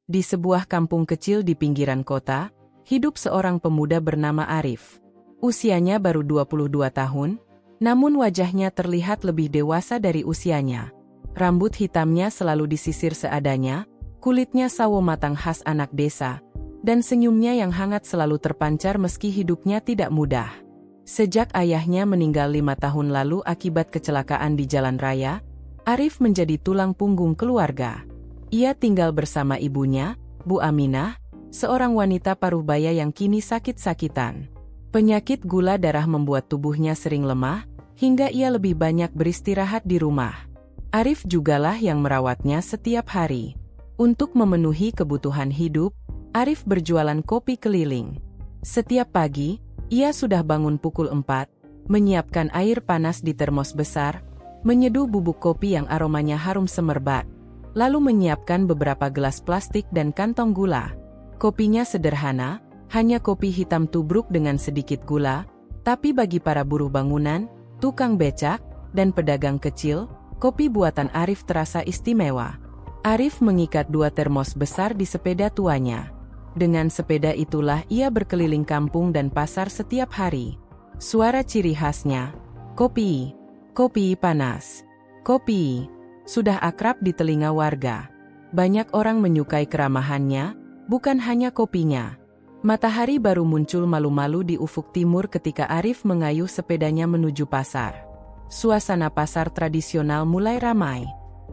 Di sebuah kampung kecil di pinggiran kota, hidup seorang pemuda bernama Arif. Usianya baru 22 tahun, namun wajahnya terlihat lebih dewasa dari usianya. Rambut hitamnya selalu disisir seadanya, kulitnya sawo matang khas anak desa, dan senyumnya yang hangat selalu terpancar meski hidupnya tidak mudah. Sejak ayahnya meninggal 5 tahun lalu akibat kecelakaan di jalan raya, Arif menjadi tulang punggung keluarga. Ia tinggal bersama ibunya, Bu Aminah, seorang wanita paruh baya yang kini sakit-sakitan. Penyakit gula darah membuat tubuhnya sering lemah, hingga ia lebih banyak beristirahat di rumah. Arif jugalah yang merawatnya setiap hari. Untuk memenuhi kebutuhan hidup, Arif berjualan kopi keliling. Setiap pagi, ia sudah bangun pukul 4, menyiapkan air panas di termos besar, menyeduh bubuk kopi yang aromanya harum semerbak, lalu menyiapkan beberapa gelas plastik dan kantong gula. Kopinya sederhana, hanya kopi hitam tubruk dengan sedikit gula, tapi bagi para buruh bangunan, tukang becak, dan pedagang kecil, kopi buatan Arif terasa istimewa. Arif mengikat 2 termos besar di sepeda tuanya. Dengan sepeda itulah ia berkeliling kampung dan pasar setiap hari. Suara ciri khasnya, kopi, kopi panas, kopi, sudah akrab di telinga warga. Banyak orang menyukai keramahannya, bukan hanya kopinya. Matahari baru muncul malu-malu di ufuk timur ketika Arif mengayuh sepedanya menuju pasar. Suasana pasar tradisional mulai ramai.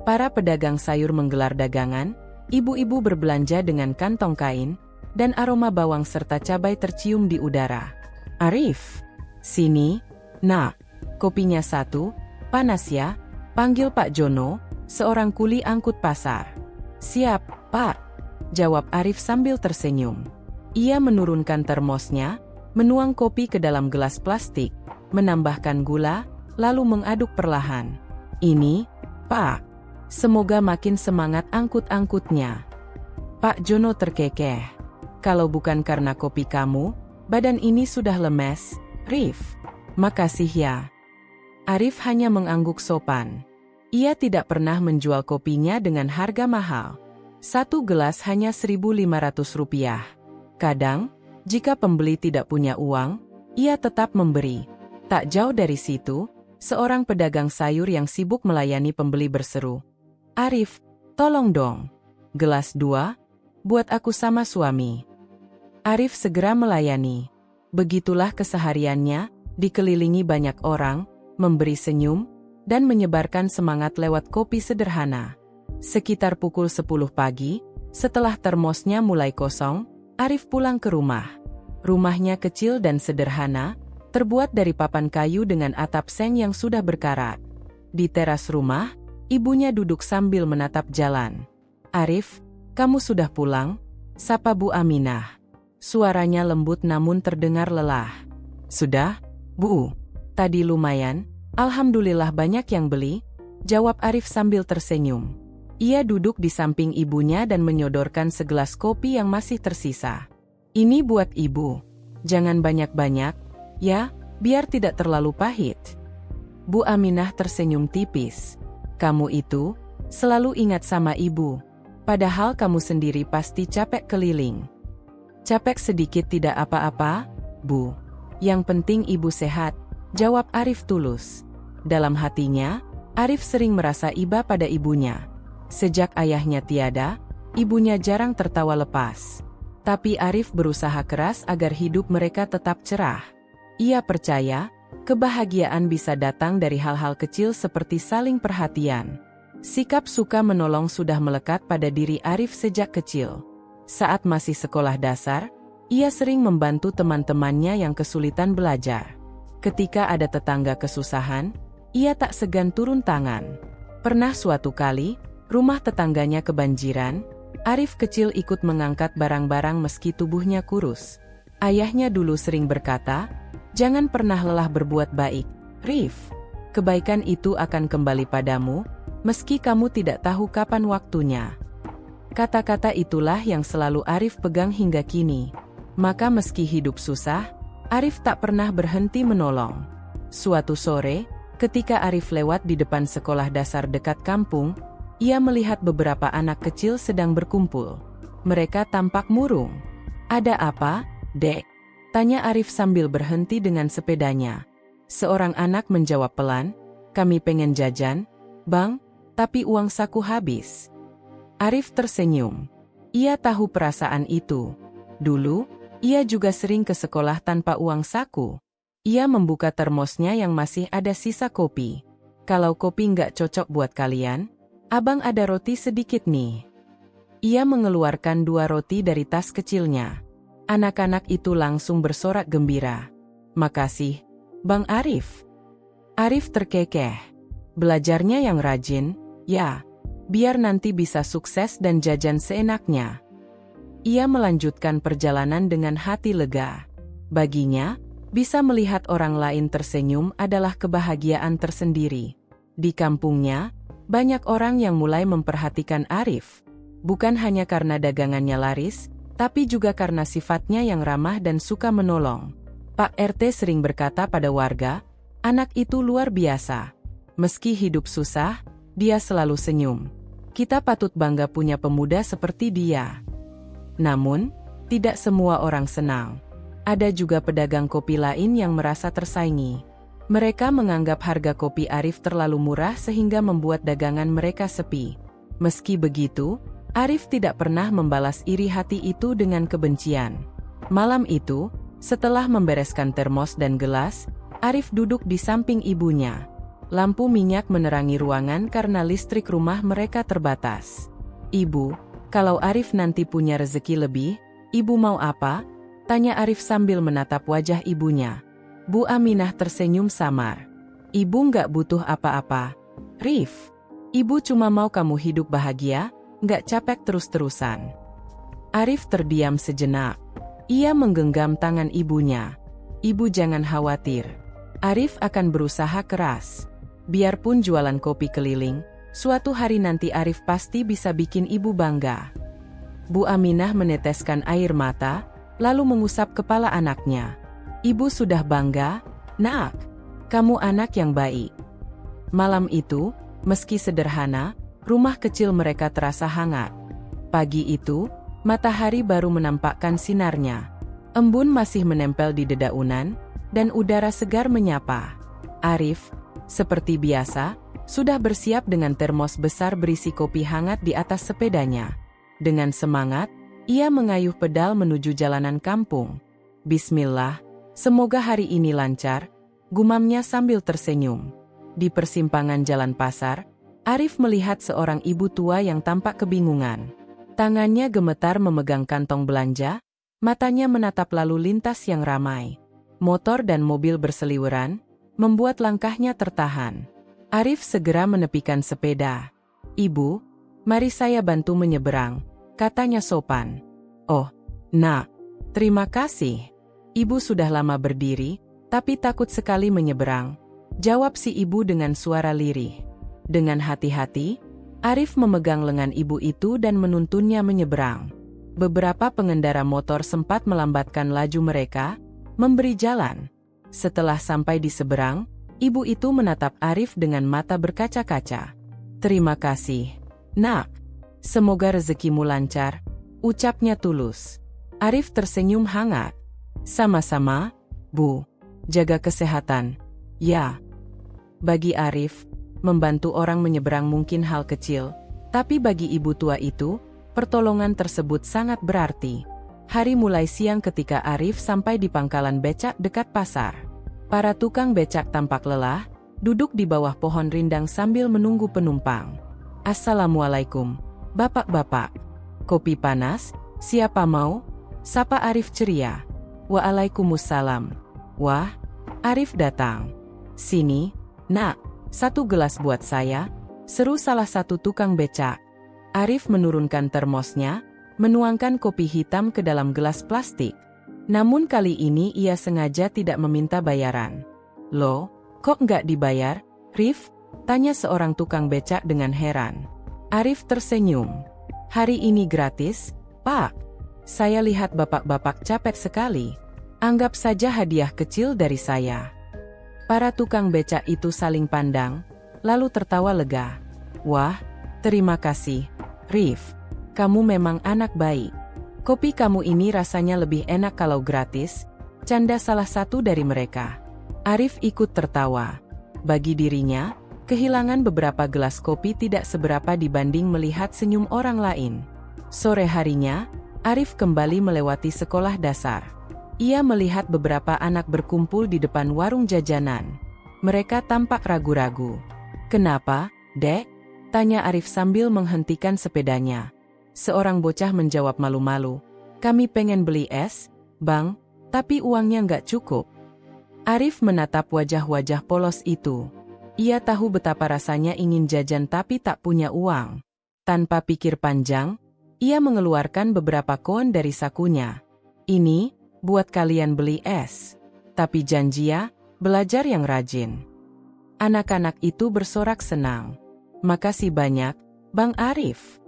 Para pedagang sayur menggelar dagangan, ibu-ibu berbelanja dengan kantong kain, dan aroma bawang serta cabai tercium di udara. Arif, sini, nak, kopinya 1, panas ya, panggil Pak Jono, seorang kuli angkut pasar. Siap, Pak, jawab Arif sambil tersenyum. Ia menurunkan termosnya, menuang kopi ke dalam gelas plastik, menambahkan gula, lalu mengaduk perlahan. Ini, Pak, semoga makin semangat angkut-angkutnya. Pak Jono terkekeh. Kalau bukan karena kopi kamu, badan ini sudah lemes, Rif. Makasih ya. Arif hanya mengangguk sopan. Ia tidak pernah menjual kopinya dengan harga mahal. 1 gelas hanya Rp1.500. Kadang, jika pembeli tidak punya uang, ia tetap memberi. Tak jauh dari situ, seorang pedagang sayur yang sibuk melayani pembeli berseru, Arif, tolong dong. Gelas 2, buat aku sama suami. Arif segera melayani. Begitulah kesehariannya, dikelilingi banyak orang, memberi senyum, dan menyebarkan semangat lewat kopi sederhana. Sekitar pukul 10 pagi, setelah termosnya mulai kosong, Arif pulang ke rumah. Rumahnya kecil dan sederhana, terbuat dari papan kayu dengan atap seng yang sudah berkarat. Di teras rumah, ibunya duduk sambil menatap jalan. Arif, kamu sudah pulang? Sapa Bu Aminah. Suaranya lembut namun terdengar lelah. Sudah, Bu. Tadi lumayan, alhamdulillah banyak yang beli, jawab Arif sambil tersenyum. Ia duduk di samping ibunya dan menyodorkan segelas kopi yang masih tersisa. Ini buat ibu. Jangan banyak-banyak, ya, biar tidak terlalu pahit. Bu Aminah tersenyum tipis. Kamu itu selalu ingat sama ibu. Padahal kamu sendiri pasti capek keliling. Capek sedikit tidak apa-apa, Bu. Yang penting ibu sehat, jawab Arif tulus. Dalam hatinya, Arif sering merasa iba pada ibunya. Sejak ayahnya tiada, ibunya jarang tertawa lepas. Tapi Arif berusaha keras agar hidup mereka tetap cerah. Ia percaya, kebahagiaan bisa datang dari hal-hal kecil seperti saling perhatian. Sikap suka menolong sudah melekat pada diri Arif sejak kecil. Saat masih sekolah dasar, ia sering membantu teman-temannya yang kesulitan belajar. Ketika ada tetangga kesusahan, ia tak segan turun tangan. Pernah suatu kali, rumah tetangganya kebanjiran, Arif kecil ikut mengangkat barang-barang meski tubuhnya kurus. Ayahnya dulu sering berkata, jangan pernah lelah berbuat baik, Rif. Kebaikan itu akan kembali padamu, meski kamu tidak tahu kapan waktunya. Kata-kata itulah yang selalu Arif pegang hingga kini. Maka meski hidup susah, Arif tak pernah berhenti menolong. Suatu sore, ketika Arif lewat di depan sekolah dasar dekat kampung, ia melihat beberapa anak kecil sedang berkumpul. Mereka tampak murung. "Ada apa, Dek?" tanya Arif sambil berhenti dengan sepedanya. Seorang anak menjawab pelan, "Kami pengen jajan, Bang, tapi uang saku habis." Arif tersenyum. Ia tahu perasaan itu. Dulu, ia juga sering ke sekolah tanpa uang saku. Ia membuka termosnya yang masih ada sisa kopi. "Kalau kopi nggak cocok buat kalian, Abang ada roti sedikit nih." Ia mengeluarkan 2 roti dari tas kecilnya. Anak-anak itu langsung bersorak gembira. "Makasih, Bang Arif." Arif terkekeh. Belajarnya yang rajin, ya, biar nanti bisa sukses dan jajan seenaknya. Ia melanjutkan perjalanan dengan hati lega. Baginya, bisa melihat orang lain tersenyum adalah kebahagiaan tersendiri. Di kampungnya, banyak orang yang mulai memperhatikan Arif. Bukan hanya karena dagangannya laris, tapi juga karena sifatnya yang ramah dan suka menolong. Pak RT sering berkata pada warga, "Anak itu luar biasa. Meski hidup susah, dia selalu senyum. Kita patut bangga punya pemuda seperti dia." Namun, tidak semua orang senang. Ada juga pedagang kopi lain yang merasa tersaingi. Mereka menganggap harga kopi Arif terlalu murah sehingga membuat dagangan mereka sepi. Meski begitu, Arif tidak pernah membalas iri hati itu dengan kebencian. Malam itu, setelah membereskan termos dan gelas, Arif duduk di samping ibunya. Lampu minyak menerangi ruangan karena listrik rumah mereka terbatas. "Ibu, kalau Arif nanti punya rezeki lebih, Ibu mau apa?" tanya Arif sambil menatap wajah ibunya. Bu Aminah tersenyum samar. "Ibu nggak butuh apa-apa, Rif. Ibu cuma mau kamu hidup bahagia, nggak capek terus-terusan." Arif terdiam sejenak. Ia menggenggam tangan ibunya. "Ibu jangan khawatir. Arif akan berusaha keras. Biarpun jualan kopi keliling, suatu hari nanti Arif pasti bisa bikin ibu bangga." Bu Aminah meneteskan air mata, lalu mengusap kepala anaknya. "Ibu sudah bangga, Nak. Kamu anak yang baik." Malam itu, meski sederhana, rumah kecil mereka terasa hangat. Pagi itu, matahari baru menampakkan sinarnya. Embun masih menempel di dedaunan, dan udara segar menyapa. Arif, seperti biasa, sudah bersiap dengan termos besar berisi kopi hangat di atas sepedanya. Dengan semangat, ia mengayuh pedal menuju jalanan kampung. "Bismillah, semoga hari ini lancar," gumamnya sambil tersenyum. Di persimpangan jalan pasar, Arif melihat seorang ibu tua yang tampak kebingungan. Tangannya gemetar memegang kantong belanja, matanya menatap lalu lintas yang ramai. Motor dan mobil berseliweran, membuat langkahnya tertahan. Arif segera menepikan sepeda. "Ibu, mari saya bantu menyeberang," katanya sopan. "Oh, Nak, terima kasih." "Ibu sudah lama berdiri, tapi takut sekali menyeberang," jawab si ibu dengan suara lirih. Dengan hati-hati, Arif memegang lengan ibu itu dan menuntunnya menyeberang. Beberapa pengendara motor sempat melambatkan laju mereka, memberi jalan. Setelah sampai di seberang, ibu itu menatap Arif dengan mata berkaca-kaca. "Terima kasih, Nak. Semoga rezekimu lancar," ucapnya tulus. Arif tersenyum hangat. "Sama-sama, Bu. Jaga kesehatan." "Ya." Bagi Arif, membantu orang menyeberang mungkin hal kecil, tapi bagi ibu tua itu, pertolongan tersebut sangat berarti. Hari mulai siang ketika Arif sampai di pangkalan becak dekat pasar. Para tukang becak tampak lelah, duduk di bawah pohon rindang sambil menunggu penumpang. "Assalamualaikum, Bapak-bapak. Kopi panas, siapa mau?" sapa Arif ceria. "Waalaikumsalam. Wah, Arif datang. Sini, Nak. 1 gelas buat saya," seru salah satu tukang becak. Arif menurunkan termosnya, menuangkan kopi hitam ke dalam gelas plastik. Namun kali ini ia sengaja tidak meminta bayaran. "Loh, kok nggak dibayar, Rif?" tanya seorang tukang becak dengan heran. Arif tersenyum. "Hari ini gratis, Pak. Saya lihat bapak-bapak capek sekali. Anggap saja hadiah kecil dari saya." Para tukang becak itu saling pandang, lalu tertawa lega. "Wah, terima kasih, Rif. Kamu memang anak baik. Kopi kamu ini rasanya lebih enak kalau gratis, canda salah satu dari mereka. Arif ikut tertawa. Bagi dirinya, kehilangan beberapa gelas kopi tidak seberapa dibanding melihat senyum orang lain. Sore harinya, Arif kembali melewati sekolah dasar. Ia melihat beberapa anak berkumpul di depan warung jajanan. Mereka tampak ragu-ragu. "Kenapa, Dek?" tanya Arif sambil menghentikan sepedanya. Seorang bocah menjawab malu-malu, "Kami pengen beli es, Bang, tapi uangnya nggak cukup." Arif menatap wajah-wajah polos itu. Ia tahu betapa rasanya ingin jajan tapi tak punya uang. Tanpa pikir panjang, ia mengeluarkan beberapa koin dari sakunya. "Ini, buat kalian beli es. Tapi janji ya, belajar yang rajin." Anak-anak itu bersorak senang. "Makasih banyak, Bang Arif."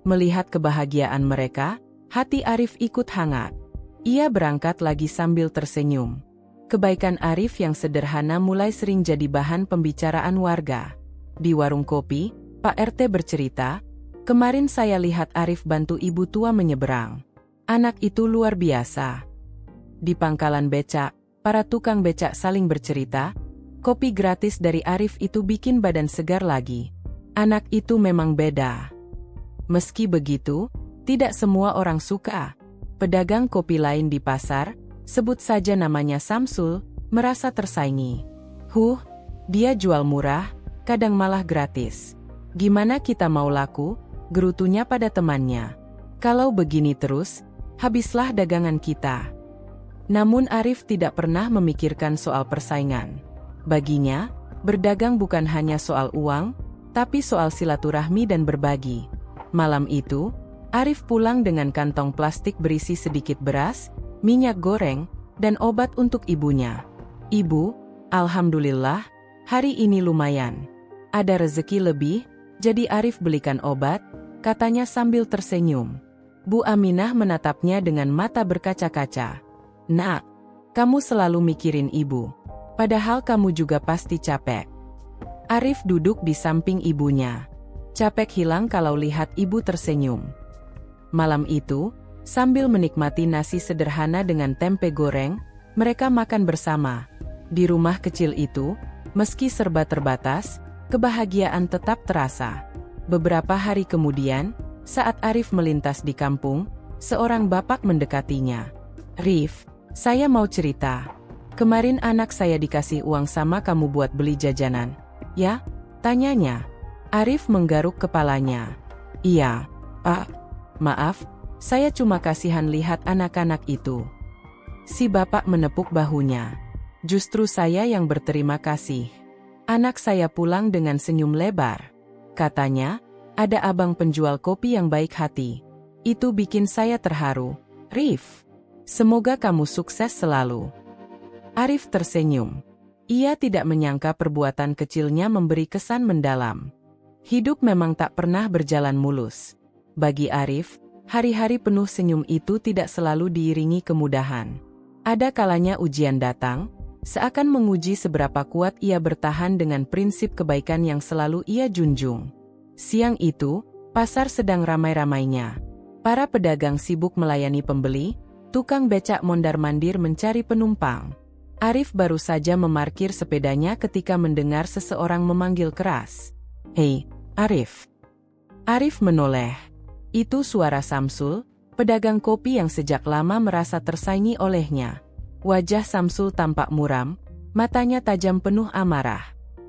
Melihat kebahagiaan mereka, hati Arif ikut hangat. Ia berangkat lagi sambil tersenyum. Kebaikan Arif yang sederhana mulai sering jadi bahan pembicaraan warga. Di warung kopi, Pak RT bercerita, "Kemarin saya lihat Arif bantu ibu tua menyeberang. Anak itu luar biasa." Di pangkalan becak, para tukang becak saling bercerita, kopi gratis dari Arif itu bikin badan segar lagi. Anak itu memang beda. Meski begitu, tidak semua orang suka. Pedagang kopi lain di pasar, sebut saja namanya Samsul, merasa tersaingi. Dia jual murah, kadang malah gratis. Gimana kita mau laku?" gerutunya pada temannya. "Kalau begini terus, habislah dagangan kita." Namun Arif tidak pernah memikirkan soal persaingan. Baginya, berdagang bukan hanya soal uang, tapi soal silaturahmi dan berbagi. Malam itu, Arif pulang dengan kantong plastik berisi sedikit beras, minyak goreng, dan obat untuk ibunya. "Ibu, alhamdulillah, hari ini lumayan. Ada rezeki lebih, jadi Arif belikan obat," katanya sambil tersenyum. Bu Aminah menatapnya dengan mata berkaca-kaca. "Nak, kamu selalu mikirin ibu. Padahal kamu juga pasti capek." Arif duduk di samping ibunya. Capek hilang kalau lihat ibu tersenyum. Malam itu, sambil menikmati nasi sederhana dengan tempe goreng, mereka makan bersama. Di rumah kecil itu, meski serba terbatas, kebahagiaan tetap terasa. Beberapa hari kemudian, saat Arif melintas di kampung, seorang bapak mendekatinya. "Rif, saya mau cerita. Kemarin anak saya dikasih uang sama kamu buat beli jajanan." "Ya?" tanyanya. Arif menggaruk kepalanya. "Iya, Pak. Maaf, saya cuma kasihan lihat anak-anak itu." Si bapak menepuk bahunya. "Justru saya yang berterima kasih. Anak saya pulang dengan senyum lebar. Katanya, ada abang penjual kopi yang baik hati. Itu bikin saya terharu. Rif, semoga kamu sukses selalu." Arif tersenyum. Ia tidak menyangka perbuatan kecilnya memberi kesan mendalam. Hidup memang tak pernah berjalan mulus. Bagi Arif, hari-hari penuh senyum itu tidak selalu diiringi kemudahan. Ada kalanya ujian datang, seakan menguji seberapa kuat ia bertahan dengan prinsip kebaikan yang selalu ia junjung. Siang itu, pasar sedang ramai-ramainya. Para pedagang sibuk melayani pembeli, tukang becak mondar-mandir mencari penumpang. Arif baru saja memarkir sepedanya ketika mendengar seseorang memanggil keras. "Hei, Arif." Arif menoleh. Itu suara Samsul, pedagang kopi yang sejak lama merasa tersaingi olehnya. Wajah Samsul tampak muram, matanya tajam penuh amarah.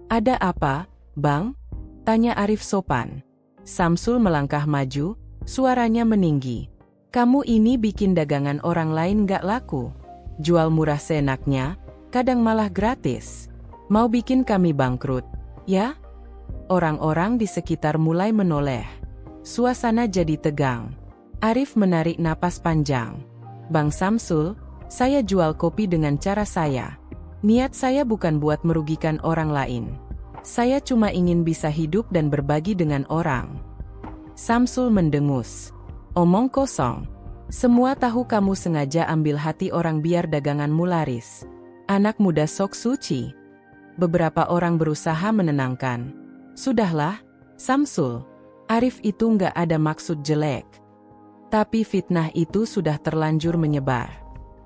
"Ada apa, Bang?" tanya Arif sopan. Samsul melangkah maju, suaranya meninggi. "Kamu ini bikin dagangan orang lain gak laku. Jual murah seenaknya, kadang malah gratis. Mau bikin kami bangkrut, ya?" Orang-orang di sekitar mulai menoleh. Suasana jadi tegang. Arif menarik napas panjang. "Bang Samsul, saya jual kopi dengan cara saya. Niat saya bukan buat merugikan orang lain. Saya cuma ingin bisa hidup dan berbagi dengan orang." Samsul mendengus. "Omong kosong. Semua tahu kamu sengaja ambil hati orang biar daganganmu laris. Anak muda sok suci." Beberapa orang berusaha menenangkan. "Sudahlah, Samsul. Arif itu nggak ada maksud jelek. Tapi fitnah itu sudah terlanjur menyebar.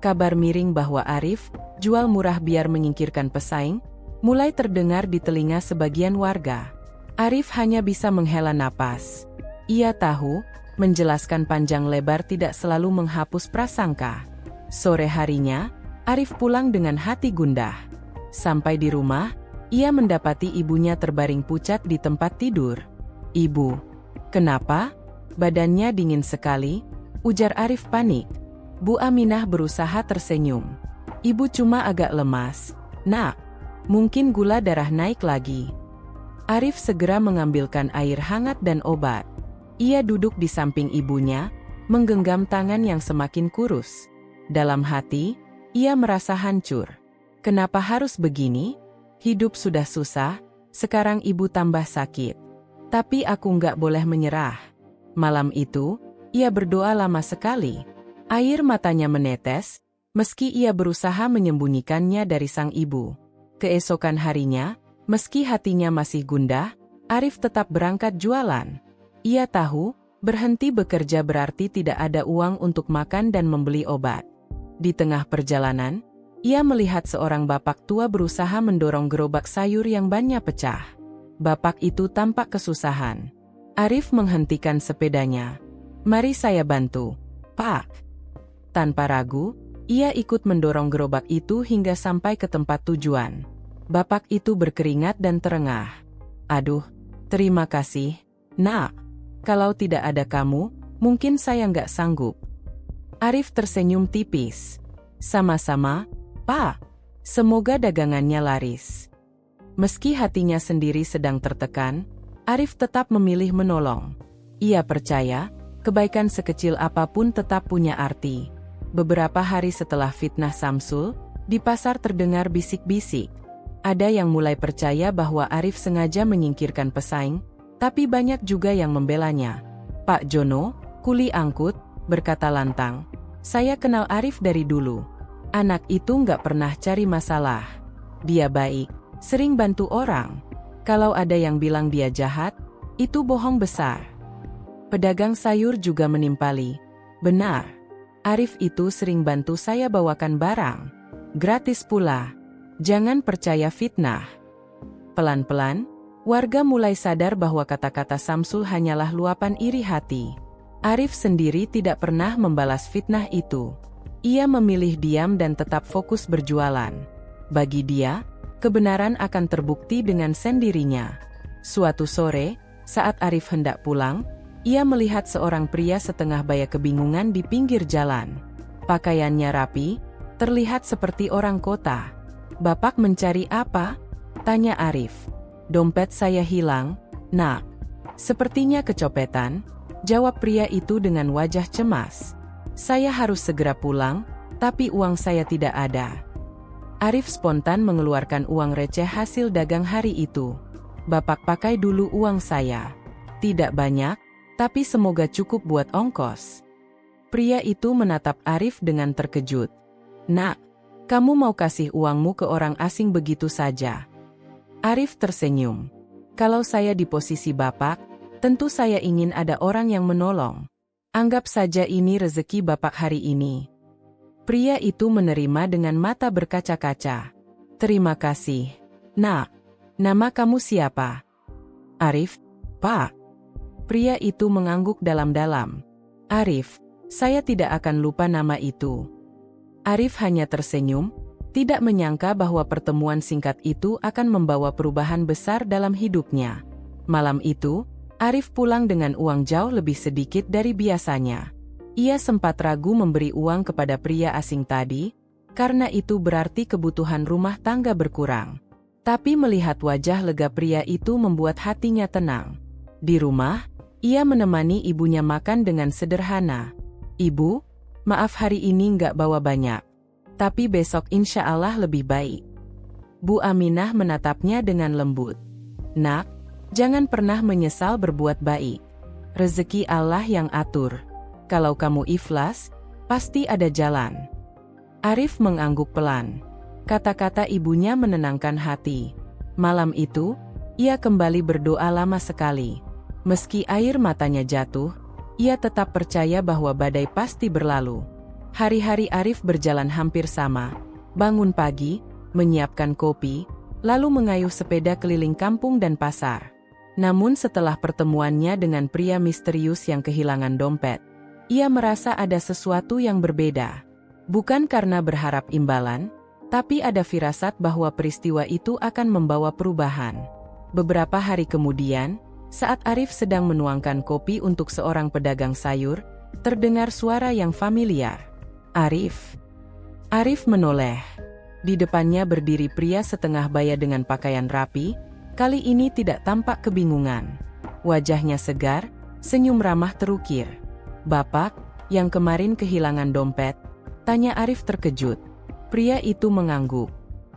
Kabar miring bahwa Arif jual murah biar menyingkirkan pesaing, mulai terdengar di telinga sebagian warga. Arif hanya bisa menghela napas. Ia tahu, menjelaskan panjang lebar tidak selalu menghapus prasangka. Sore harinya, Arif pulang dengan hati gundah. Sampai di rumah, ia mendapati ibunya terbaring pucat di tempat tidur. "Ibu, kenapa? Badannya dingin sekali," ujar Arif panik. Bu Aminah berusaha tersenyum. "Ibu cuma agak lemas, Nak. Mungkin gula darah naik lagi." Arif segera mengambilkan air hangat dan obat. Ia duduk di samping ibunya, menggenggam tangan yang semakin kurus. Dalam hati, ia merasa hancur. Kenapa harus begini? Hidup sudah susah, sekarang ibu tambah sakit. Tapi aku nggak boleh menyerah. Malam itu, ia berdoa lama sekali. Air matanya menetes, meski ia berusaha menyembunyikannya dari sang ibu. Keesokan harinya, meski hatinya masih gundah, Arif tetap berangkat jualan. Ia tahu, berhenti bekerja berarti tidak ada uang untuk makan dan membeli obat. Di tengah perjalanan, ia melihat seorang bapak tua berusaha mendorong gerobak sayur yang bannya pecah. Bapak itu tampak kesusahan. Arif menghentikan sepedanya. "Mari saya bantu, Pak." Tanpa ragu, ia ikut mendorong gerobak itu hingga sampai ke tempat tujuan. Bapak itu berkeringat dan terengah. "Aduh, terima kasih, Nak. Kalau tidak ada kamu, mungkin saya nggak sanggup." Arif tersenyum tipis. "Sama-sama, Pak. Semoga dagangannya laris." Meski hatinya sendiri sedang tertekan, Arif tetap memilih menolong. Ia percaya, kebaikan sekecil apapun tetap punya arti. Beberapa hari setelah fitnah Samsul, di pasar terdengar bisik-bisik. Ada yang mulai percaya bahwa Arif sengaja menyingkirkan pesaing, tapi banyak juga yang membelanya. "Pak Jono, kuli angkut," berkata lantang. "Saya kenal Arif dari dulu. Anak itu nggak pernah cari masalah. Dia baik, sering bantu orang. Kalau ada yang bilang dia jahat, itu bohong besar." Pedagang sayur juga menimpali. "Benar. Arif itu sering bantu saya bawakan barang. Gratis pula. Jangan percaya fitnah." Pelan-pelan, warga mulai sadar bahwa kata-kata Samsul hanyalah luapan iri hati. Arif sendiri tidak pernah membalas fitnah itu. Ia memilih diam dan tetap fokus berjualan. Bagi dia, kebenaran akan terbukti dengan sendirinya. Suatu sore, saat Arif hendak pulang, ia melihat seorang pria setengah baya kebingungan di pinggir jalan. Pakaiannya rapi, terlihat seperti orang kota. "Bapak mencari apa?" tanya Arif. "Dompet saya hilang, Nak." "Sepertinya kecopetan," jawab pria itu dengan wajah cemas. "Saya harus segera pulang, tapi uang saya tidak ada." Arif spontan mengeluarkan uang receh hasil dagang hari itu. "Bapak pakai dulu uang saya. Tidak banyak, tapi semoga cukup buat ongkos." Pria itu menatap Arif dengan terkejut. "Nak, kamu mau kasih uangmu ke orang asing begitu saja?" Arif tersenyum. "Kalau saya di posisi Bapak, tentu saya ingin ada orang yang menolong. Anggap saja ini rezeki Bapak hari ini." Pria itu menerima dengan mata berkaca-kaca. "Terima kasih, Nak. Nama kamu siapa?" "Arif, Pak." Pria itu mengangguk dalam-dalam. "Arif, saya tidak akan lupa nama itu." Arif hanya tersenyum, tidak menyangka bahwa pertemuan singkat itu akan membawa perubahan besar dalam hidupnya. Malam itu, Arif pulang dengan uang jauh lebih sedikit dari biasanya. Ia sempat ragu memberi uang kepada pria asing tadi, karena itu berarti kebutuhan rumah tangga berkurang. Tapi melihat wajah lega pria itu membuat hatinya tenang. Di rumah, ia menemani ibunya makan dengan sederhana. "Ibu, maaf hari ini nggak bawa banyak. Tapi besok insya Allah lebih baik." Bu Aminah menatapnya dengan lembut. "Nak, jangan pernah menyesal berbuat baik. Rezeki Allah yang atur. Kalau kamu ikhlas, pasti ada jalan." Arif mengangguk pelan. Kata-kata ibunya menenangkan hati. Malam itu, ia kembali berdoa lama sekali. Meski air matanya jatuh, ia tetap percaya bahwa badai pasti berlalu. Hari-hari Arif berjalan hampir sama. Bangun pagi, menyiapkan kopi, lalu mengayuh sepeda keliling kampung dan pasar. Namun setelah pertemuannya dengan pria misterius yang kehilangan dompet, ia merasa ada sesuatu yang berbeda. Bukan karena berharap imbalan, tapi ada firasat bahwa peristiwa itu akan membawa perubahan. Beberapa hari kemudian, saat Arif sedang menuangkan kopi untuk seorang pedagang sayur, terdengar suara yang familiar. Arif. Arif menoleh. Di depannya berdiri pria setengah baya dengan pakaian rapi, kali ini tidak tampak kebingungan. Wajahnya segar, senyum ramah terukir. "Bapak, yang kemarin kehilangan dompet?" tanya Arif terkejut. Pria itu mengangguk.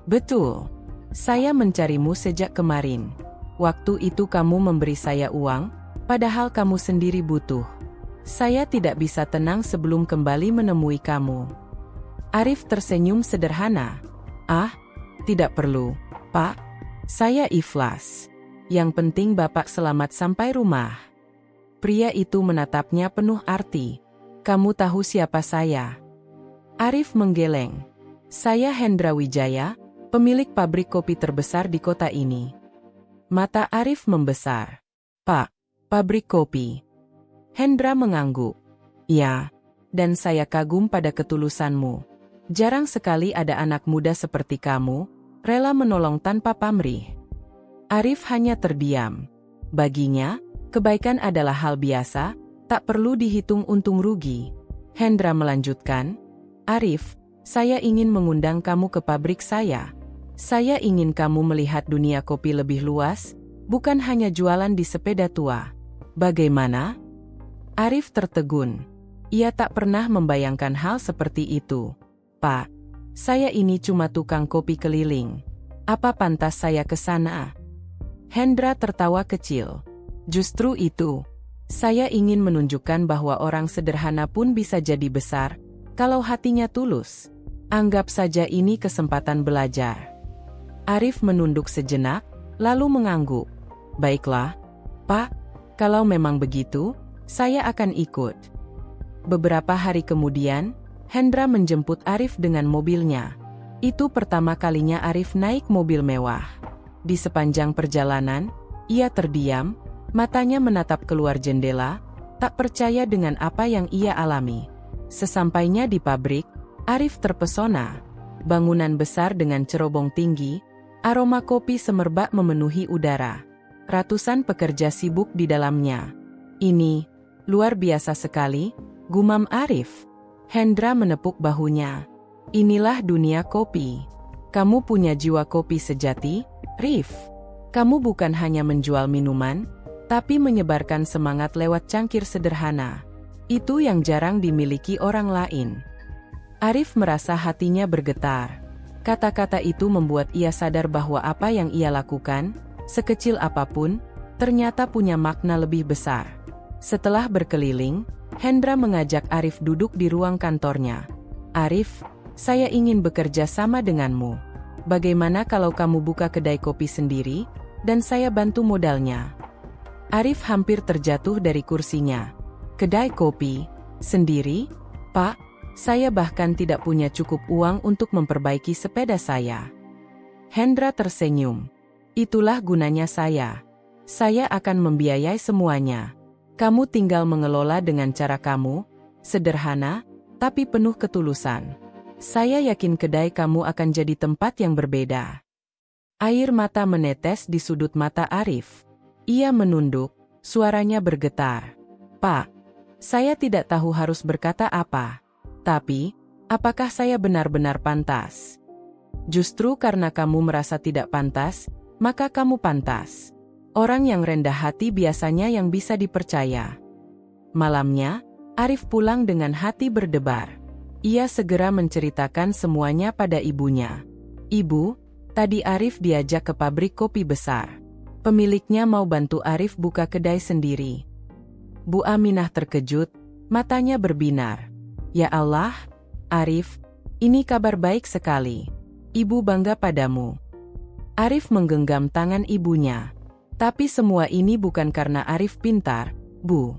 "Betul. Saya mencarimu sejak kemarin. Waktu itu kamu memberi saya uang, padahal kamu sendiri butuh. Saya tidak bisa tenang sebelum kembali menemui kamu." Arif tersenyum sederhana. "Ah, tidak perlu, Pak. Saya ikhlas. Yang penting Bapak selamat sampai rumah." Pria itu menatapnya penuh arti. "Kamu tahu siapa saya?" Arif menggeleng. "Saya Hendra Wijaya, pemilik pabrik kopi terbesar di kota ini." Mata Arif membesar. "Pak, pabrik kopi?" Hendra mengangguk. "Ya, dan saya kagum pada ketulusanmu. Jarang sekali ada anak muda seperti kamu, rela menolong tanpa pamrih." Arif hanya terdiam. Baginya, kebaikan adalah hal biasa, tak perlu dihitung untung rugi. Hendra melanjutkan, "Arif, saya ingin mengundang kamu ke pabrik saya. Saya ingin kamu melihat dunia kopi lebih luas, bukan hanya jualan di sepeda tua. Bagaimana?" Arif tertegun. Ia tak pernah membayangkan hal seperti itu. "Pak, saya ini cuma tukang kopi keliling. Apa pantas saya ke sana?" Hendra tertawa kecil. "Justru itu. Saya ingin menunjukkan bahwa orang sederhana pun bisa jadi besar, kalau hatinya tulus. Anggap saja ini kesempatan belajar." Arif menunduk sejenak, lalu mengangguk. "Baiklah, Pak, kalau memang begitu, saya akan ikut." Beberapa hari kemudian, Hendra menjemput Arif dengan mobilnya. Itu pertama kalinya Arif naik mobil mewah. Di sepanjang perjalanan, ia terdiam, matanya menatap keluar jendela, tak percaya dengan apa yang ia alami. Sesampainya di pabrik, Arif terpesona. Bangunan besar dengan cerobong tinggi, aroma kopi semerbak memenuhi udara. Ratusan pekerja sibuk di dalamnya. "Ini luar biasa sekali," gumam Arif. Hendra menepuk bahunya. "Inilah dunia kopi. Kamu punya jiwa kopi sejati, Rif. Kamu bukan hanya menjual minuman, tapi menyebarkan semangat lewat cangkir sederhana. Itu yang jarang dimiliki orang lain." Arif merasa hatinya bergetar. Kata-kata itu membuat ia sadar bahwa apa yang ia lakukan, sekecil apapun, ternyata punya makna lebih besar. Setelah berkeliling, Hendra mengajak Arif duduk di ruang kantornya. "Arif, saya ingin bekerja sama denganmu. Bagaimana kalau kamu buka kedai kopi sendiri, dan saya bantu modalnya?" Arif hampir terjatuh dari kursinya. "Kedai kopi? Sendiri? Pak, saya bahkan tidak punya cukup uang untuk memperbaiki sepeda saya." Hendra tersenyum. "Itulah gunanya saya. Saya akan membiayai semuanya. Kamu tinggal mengelola dengan cara kamu, sederhana, tapi penuh ketulusan. Saya yakin kedai kamu akan jadi tempat yang berbeda." Air mata menetes di sudut mata Arif. Ia menunduk, suaranya bergetar. "Pak, saya tidak tahu harus berkata apa. Tapi, apakah saya benar-benar pantas?" "Justru karena kamu merasa tidak pantas, maka kamu pantas. Orang yang rendah hati biasanya yang bisa dipercaya." Malamnya, Arif pulang dengan hati berdebar. Ia segera menceritakan semuanya pada ibunya. "Ibu, tadi Arif diajak ke pabrik kopi besar. Pemiliknya mau bantu Arif buka kedai sendiri." Bu Aminah terkejut, matanya berbinar. "Ya Allah, Arif, ini kabar baik sekali. Ibu bangga padamu." Arif menggenggam tangan ibunya. Tapi semua ini bukan karena Arif pintar, Bu.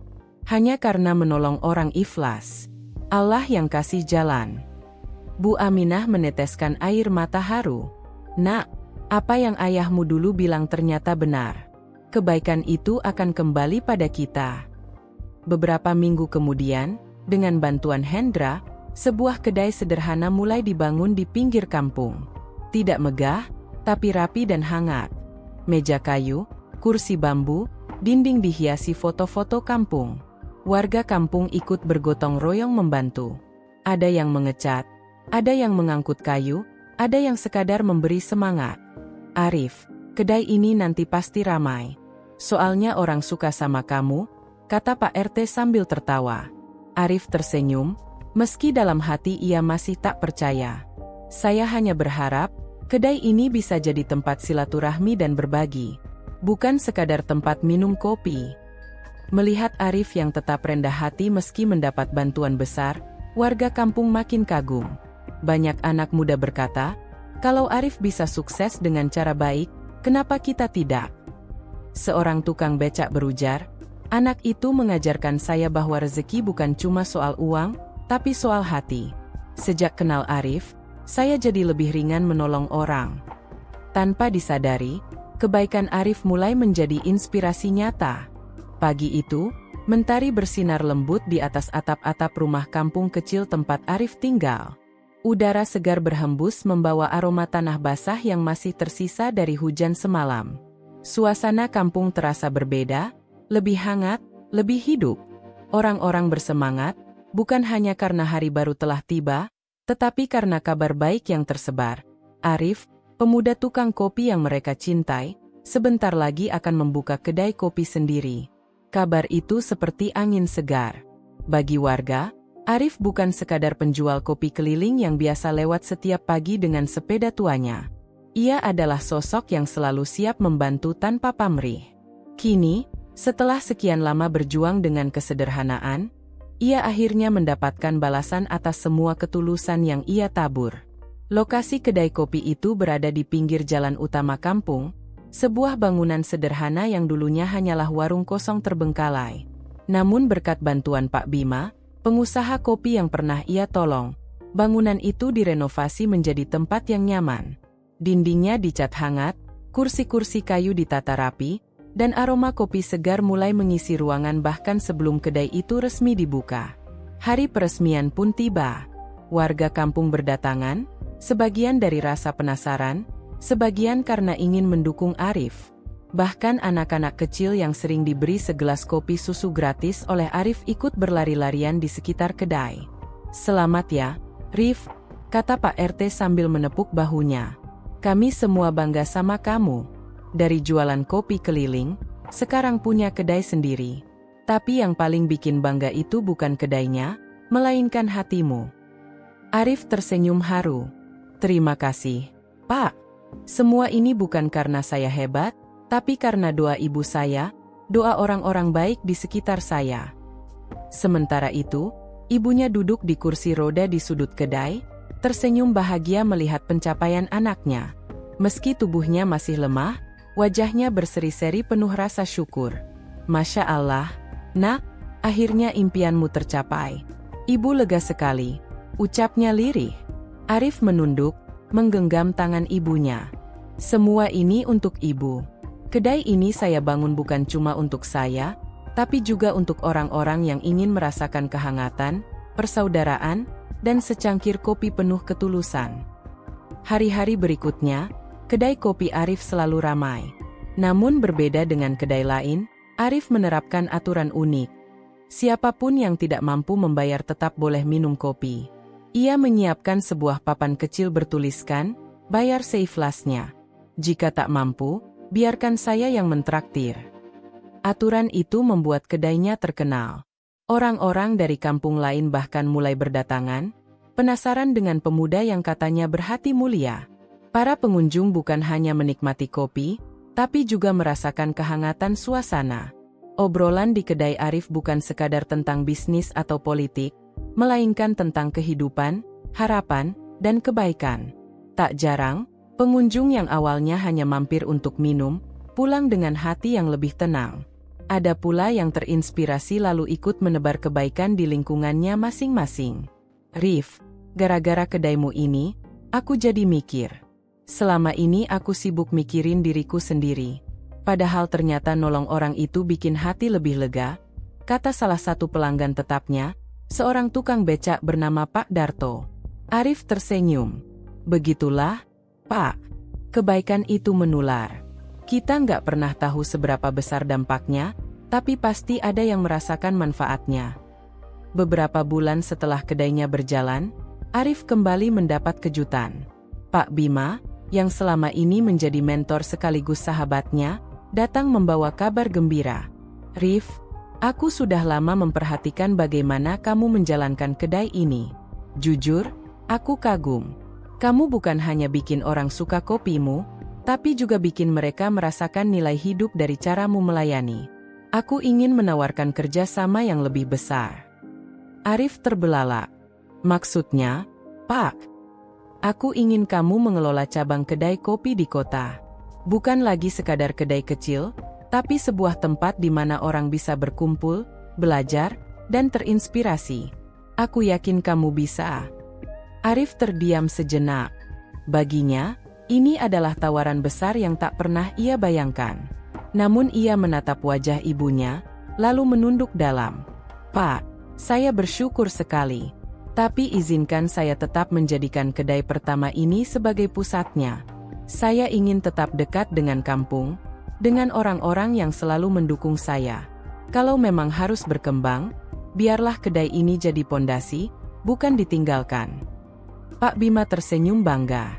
Hanya karena menolong orang ikhlas. Allah yang kasih jalan. Bu Aminah meneteskan air mata haru. Nak, apa yang ayahmu dulu bilang ternyata benar. Kebaikan itu akan kembali pada kita. Beberapa minggu kemudian, dengan bantuan Hendra, sebuah kedai sederhana mulai dibangun di pinggir kampung. Tidak megah, tapi rapi dan hangat. Meja kayu, kursi bambu, dinding dihiasi foto-foto kampung. Warga kampung ikut bergotong royong membantu. Ada yang mengecat, ada yang mengangkut kayu, ada yang sekadar memberi semangat. Arif, kedai ini nanti pasti ramai. Soalnya orang suka sama kamu, kata Pak RT sambil tertawa. Arif tersenyum, meski dalam hati ia masih tak percaya. Saya hanya berharap, kedai ini bisa jadi tempat silaturahmi dan berbagi. Bukan sekadar tempat minum kopi. Melihat Arif yang tetap rendah hati meski mendapat bantuan besar, warga kampung makin kagum. Banyak anak muda berkata, kalau Arif bisa sukses dengan cara baik, kenapa kita tidak? Seorang tukang becak berujar, anak itu mengajarkan saya bahwa rezeki bukan cuma soal uang, tapi soal hati. Sejak kenal Arif, saya jadi lebih ringan menolong orang. Tanpa disadari, kebaikan Arif mulai menjadi inspirasi nyata. Pagi itu, mentari bersinar lembut di atas atap-atap rumah kampung kecil tempat Arif tinggal. Udara segar berhembus membawa aroma tanah basah yang masih tersisa dari hujan semalam. Suasana kampung terasa berbeda, lebih hangat, lebih hidup. Orang-orang bersemangat, bukan hanya karena hari baru telah tiba, tetapi karena kabar baik yang tersebar. Arif, pemuda tukang kopi yang mereka cintai, sebentar lagi akan membuka kedai kopi sendiri. Kabar itu seperti angin segar. Bagi warga, Arif bukan sekadar penjual kopi keliling yang biasa lewat setiap pagi dengan sepeda tuanya. Ia adalah sosok yang selalu siap membantu tanpa pamrih. Kini, setelah sekian lama berjuang dengan kesederhanaan, ia akhirnya mendapatkan balasan atas semua ketulusan yang ia tabur. Lokasi kedai kopi itu berada di pinggir jalan utama kampung, sebuah bangunan sederhana yang dulunya hanyalah warung kosong terbengkalai. Namun berkat bantuan Pak Bima, pengusaha kopi yang pernah ia tolong, bangunan itu direnovasi menjadi tempat yang nyaman. Dindingnya dicat hangat, kursi-kursi kayu ditata rapi, dan aroma kopi segar mulai mengisi ruangan bahkan sebelum kedai itu resmi dibuka. Hari peresmian pun tiba. Warga kampung berdatangan, sebagian dari rasa penasaran, sebagian karena ingin mendukung Arif. Bahkan anak-anak kecil yang sering diberi segelas kopi susu gratis oleh Arif ikut berlari-larian di sekitar kedai. Selamat ya, Rif, kata Pak RT sambil menepuk bahunya. Kami semua bangga sama kamu. Dari jualan kopi keliling, sekarang punya kedai sendiri. Tapi yang paling bikin bangga itu bukan kedainya, melainkan hatimu. Arif tersenyum haru. Terima kasih, Pak. Semua ini bukan karena saya hebat, tapi karena doa ibu saya, doa orang-orang baik di sekitar saya. Sementara itu, ibunya duduk di kursi roda di sudut kedai, tersenyum bahagia melihat pencapaian anaknya. Meski tubuhnya masih lemah, wajahnya berseri-seri penuh rasa syukur. Masya Allah, nak, akhirnya impianmu tercapai. Ibu lega sekali, ucapnya lirih. Arif menunduk, menggenggam tangan ibunya. Semua ini untuk ibu. Kedai ini saya bangun bukan cuma untuk saya, tapi juga untuk orang-orang yang ingin merasakan kehangatan, persaudaraan, dan secangkir kopi penuh ketulusan. Hari-hari berikutnya, kedai kopi Arif selalu ramai. Namun berbeda dengan kedai lain, Arif menerapkan aturan unik. Siapapun yang tidak mampu membayar tetap boleh minum kopi. Ia menyiapkan sebuah papan kecil bertuliskan, bayar seikhlasnya. Jika tak mampu, biarkan saya yang mentraktir. Aturan itu membuat kedainya terkenal. Orang-orang dari kampung lain bahkan mulai berdatangan, penasaran dengan pemuda yang katanya berhati mulia. Para pengunjung bukan hanya menikmati kopi, tapi juga merasakan kehangatan suasana. Obrolan di kedai Arif bukan sekadar tentang bisnis atau politik, melainkan tentang kehidupan, harapan, dan kebaikan. Tak jarang, pengunjung yang awalnya hanya mampir untuk minum, pulang dengan hati yang lebih tenang. Ada pula yang terinspirasi lalu ikut menebar kebaikan di lingkungannya masing-masing. Rif, gara-gara kedaimu ini, aku jadi mikir. Selama ini aku sibuk mikirin diriku sendiri. Padahal ternyata nolong orang itu bikin hati lebih lega, kata salah satu pelanggan tetapnya, seorang tukang becak bernama Pak Darto. Arif tersenyum. Begitulah, Pak. Kebaikan itu menular. Kita nggak pernah tahu seberapa besar dampaknya, tapi pasti ada yang merasakan manfaatnya. Beberapa bulan setelah kedainya berjalan, Arif kembali mendapat kejutan. Pak Bima, yang selama ini menjadi mentor sekaligus sahabatnya, datang membawa kabar gembira. Rif, aku sudah lama memperhatikan bagaimana kamu menjalankan kedai ini. Jujur, aku kagum. Kamu bukan hanya bikin orang suka kopimu, tapi juga bikin mereka merasakan nilai hidup dari caramu melayani. Aku ingin menawarkan kerjasama yang lebih besar. Arif terbelalak. Maksudnya, Pak? Aku ingin kamu mengelola cabang kedai kopi di kota. Bukan lagi sekadar kedai kecil, tapi sebuah tempat di mana orang bisa berkumpul, belajar, dan terinspirasi. Aku yakin kamu bisa. Arif terdiam sejenak. Baginya, ini adalah tawaran besar yang tak pernah ia bayangkan. Namun ia menatap wajah ibunya, lalu menunduk dalam. Pak, saya bersyukur sekali. Tapi izinkan saya tetap menjadikan kedai pertama ini sebagai pusatnya. Saya ingin tetap dekat dengan kampung, dengan orang-orang yang selalu mendukung saya. Kalau memang harus berkembang, biarlah kedai ini jadi pondasi, bukan ditinggalkan. Pak Bima tersenyum bangga.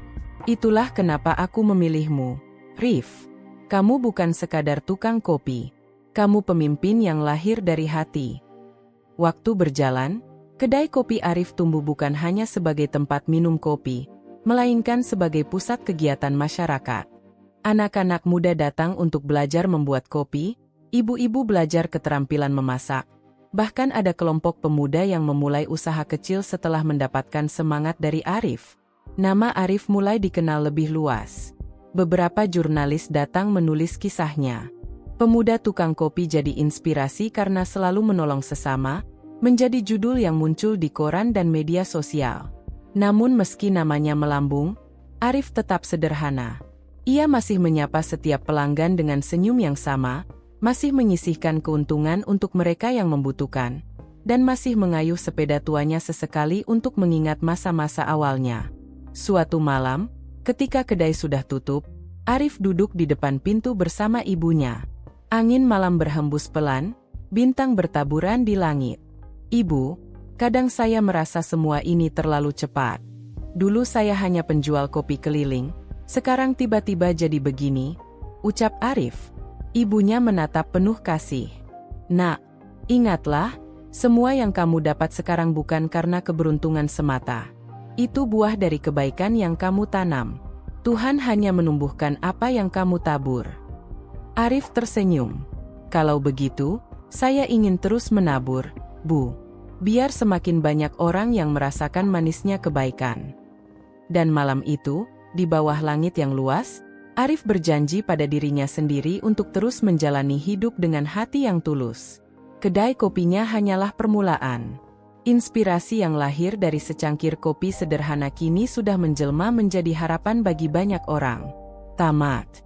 Itulah kenapa aku memilihmu, Rif. Kamu bukan sekadar tukang kopi. Kamu pemimpin yang lahir dari hati. Waktu berjalan, kedai kopi Arif tumbuh bukan hanya sebagai tempat minum kopi, melainkan sebagai pusat kegiatan masyarakat. Anak-anak muda datang untuk belajar membuat kopi, ibu-ibu belajar keterampilan memasak. Bahkan ada kelompok pemuda yang memulai usaha kecil setelah mendapatkan semangat dari Arif. Nama Arif mulai dikenal lebih luas. Beberapa jurnalis datang menulis kisahnya. Pemuda tukang kopi jadi inspirasi karena selalu menolong sesama, menjadi judul yang muncul di koran dan media sosial. Namun meski namanya melambung, Arif tetap sederhana. Ia masih menyapa setiap pelanggan dengan senyum yang sama, masih menyisihkan keuntungan untuk mereka yang membutuhkan, dan masih mengayuh sepeda tuanya sesekali untuk mengingat masa-masa awalnya. Suatu malam, ketika kedai sudah tutup, Arif duduk di depan pintu bersama ibunya. Angin malam berhembus pelan, bintang bertaburan di langit. Ibu, kadang saya merasa semua ini terlalu cepat. Dulu saya hanya penjual kopi keliling, sekarang tiba-tiba jadi begini, ucap Arif. Ibunya menatap penuh kasih. Nak, ingatlah, semua yang kamu dapat sekarang bukan karena keberuntungan semata. Itu buah dari kebaikan yang kamu tanam. Tuhan hanya menumbuhkan apa yang kamu tabur. Arif tersenyum. Kalau begitu, saya ingin terus menabur, Bu. Biar semakin banyak orang yang merasakan manisnya kebaikan. Dan malam itu, di bawah langit yang luas, Arif berjanji pada dirinya sendiri untuk terus menjalani hidup dengan hati yang tulus. Kedai kopinya hanyalah permulaan. Inspirasi yang lahir dari secangkir kopi sederhana kini sudah menjelma menjadi harapan bagi banyak orang. Tamat.